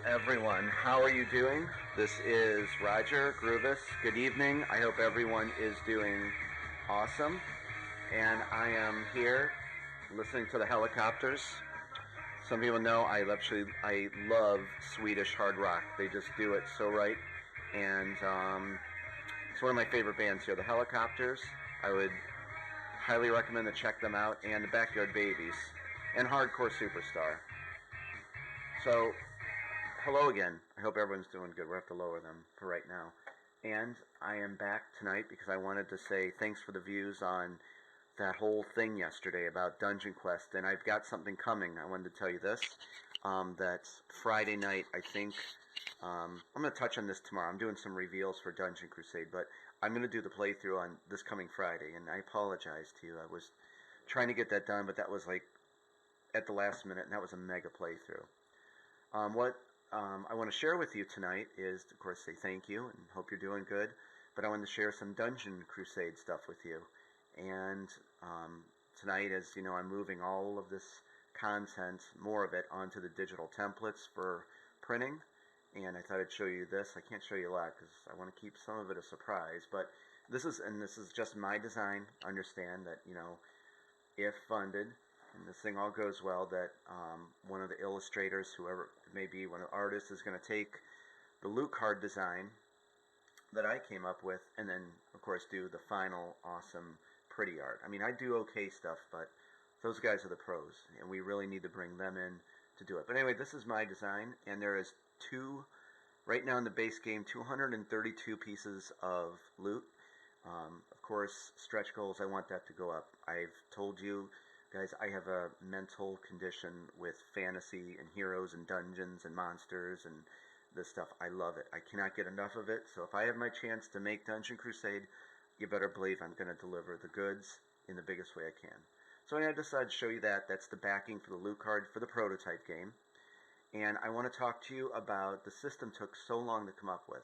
everyone. How are you doing? This is Rodger Groovis. Good evening. I hope everyone is doing awesome. And I am here listening to the helicopters. Some people know I love Swedish hard rock. They just do it so right. And it's one of my favorite bands here, the Helicopters. I would highly recommend to check them out. And the Backyard Babies. And Hardcore Superstar. So, hello again. I hope everyone's doing good. We'll have to lower them for right now. And I am back tonight because I wanted to say thanks for the views on that whole thing yesterday about Dungeon Quest. And I've got something coming. I wanted to tell you this. That's Friday night, I think. I'm going to touch on this tomorrow. I'm doing some reveals for Dungeon Crusade, but I'm going to do the playthrough on this coming Friday. And I apologize to you. I was trying to get that done, but that was like at the last minute, and that was a mega playthrough. What I want to share with you tonight is, of course, say thank you and hope you're doing good. But I want to share some Dungeon Crusade stuff with you. And tonight, as you know, I'm moving all of this content, more of it, onto the digital templates for printing. And I thought I'd show you this. I can't show you a lot because I want to keep some of it a surprise. But this is just my design. Understand that, you know, if funded, and this thing all goes well, that one of the illustrators, whoever it may be, one of the artists, is going to take the loot card design that I came up with and then, of course, do the final awesome pretty art. I mean, I do okay stuff, but those guys are the pros, and we really need to bring them in to do it. But anyway, this is my design, and there is right now in the base game, 232 pieces of loot. Of course, stretch goals, I want that to go up. I've told you, guys, I have a mental condition with fantasy and heroes and dungeons and monsters and this stuff. I love it. I cannot get enough of it. So if I have my chance to make Dungeon Crusade, you better believe I'm going to deliver the goods in the biggest way I can. So I decided to show you that. That's the backing for the loot card for the prototype game. And I want to talk to you about the system took so long to come up with.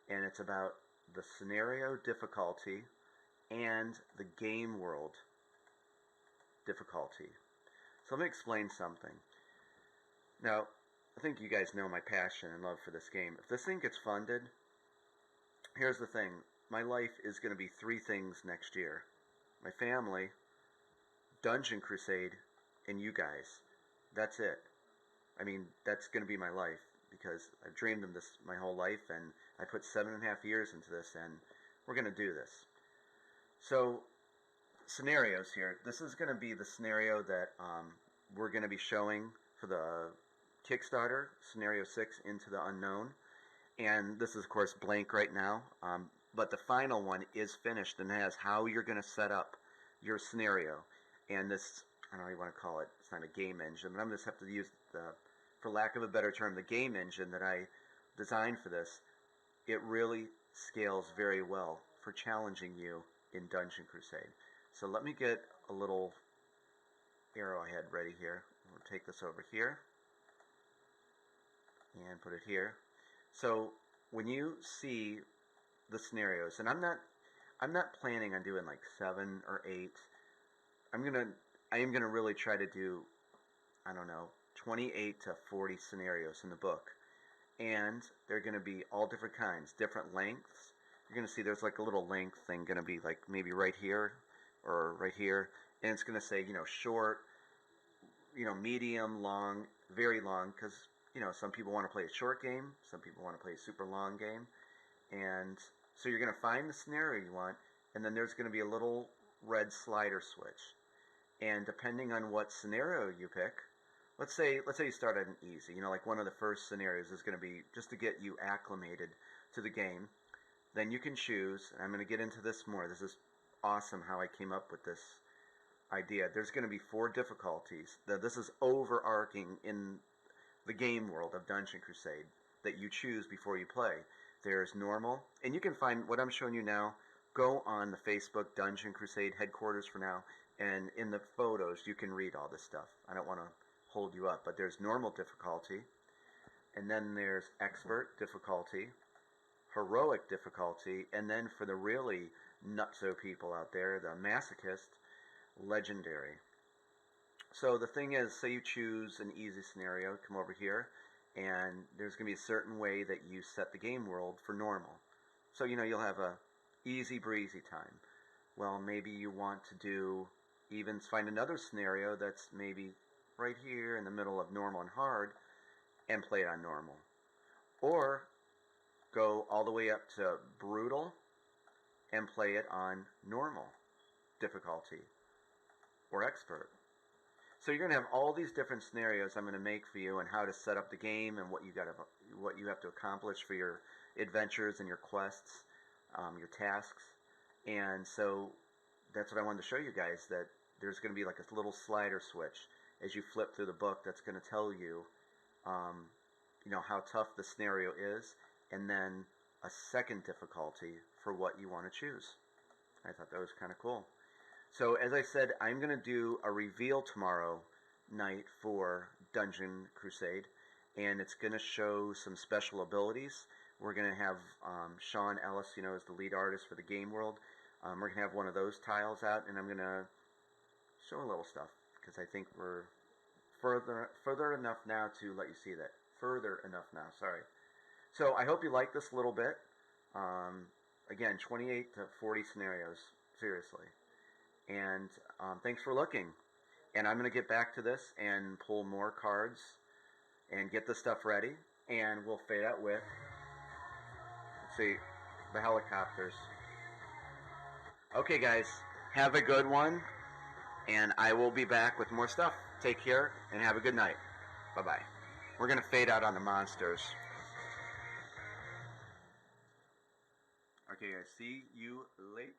And it's about the scenario difficulty and the game world difficulty. So let me explain something. Now, I think you guys know my passion and love for this game. If this thing gets funded, here's the thing. My life is going to be three things next year. My family, Dungeon Crusade, and you guys. That's it. I mean, that's going to be my life because I've dreamed of this my whole life, and I put 7.5 years into this, and we're going to do this. So, scenarios here. This is going to be the scenario that we're going to be showing for the Kickstarter, Scenario 6, Into the Unknown. And this is, of course, blank right now. But the final one is finished and has how you're going to set up your scenario. And this, I don't know what you want to call it. It's not a game engine, but I'm just have to use for lack of a better term, the game engine that I designed for this. It really scales very well for challenging you in Dungeon Crusade. So let me get a little arrowhead ready here. We'll take this over here and put it here. So when you see the scenarios, and I'm not planning on doing like 7 or 8. I am gonna really try to do, I don't know, 28 to 40 scenarios in the book, and they're gonna be all different kinds, different lengths. You're gonna see there's like a little length thing gonna be like maybe right here or right here, and it's going to say, you know, short, you know, medium, long, very long, because, you know, some people want to play a short game, some people want to play a super long game, and so you're going to find the scenario you want, and then there's going to be a little red slider switch, and depending on what scenario you pick, let's say you start at an easy, you know, like one of the first scenarios is going to be just to get you acclimated to the game. Then you can choose, and I'm going to get into this more. This is awesome how I came up with this idea. There's going to be 4 difficulties. This is overarching in the game world of Dungeon Crusade that you choose before you play. There's normal, and you can find what I'm showing you now. Go on the Facebook Dungeon Crusade headquarters for now, and in the photos you can read all this stuff. I don't want to hold you up, but there's normal difficulty, and then there's expert difficulty, heroic difficulty, and then for the really nutso people out there, the masochist, legendary. So the thing is, say you choose an easy scenario, come over here, and there's going to be a certain way that you set the game world for normal. So, you'll have a easy breezy time. Well, maybe you want to find another scenario that's maybe right here in the middle of normal and hard and play it on normal. Or go all the way up to brutal and play it on normal difficulty or expert. So you're going to have all these different scenarios I'm going to make for you and how to set up the game and what you have to accomplish for your adventures and your quests, your tasks. And so that's what I wanted to show you guys, that there's going to be like a little slider switch as you flip through the book that's going to tell you, how tough the scenario is, and then a second difficulty for what you want to choose. I thought that was kind of cool. So as I said, I'm going to do a reveal tomorrow night for Dungeon Crusade, and it's going to show some special abilities. We're going to have Sean Ellis, as the lead artist for the game world. We're going to have one of those tiles out, and I'm going to show a little stuff, because I think we're further enough now to let you see that. Further enough now, sorry. So I hope you like this a little bit. Again, 28 to 40 scenarios, seriously. And thanks for looking. And I'm going to get back to this and pull more cards and get the stuff ready. And we'll fade out with, let's see, the helicopters. Okay, guys, have a good one. And I will be back with more stuff. Take care and have a good night. Bye-bye. We're going to fade out on the monsters. Okay, guys, see you later.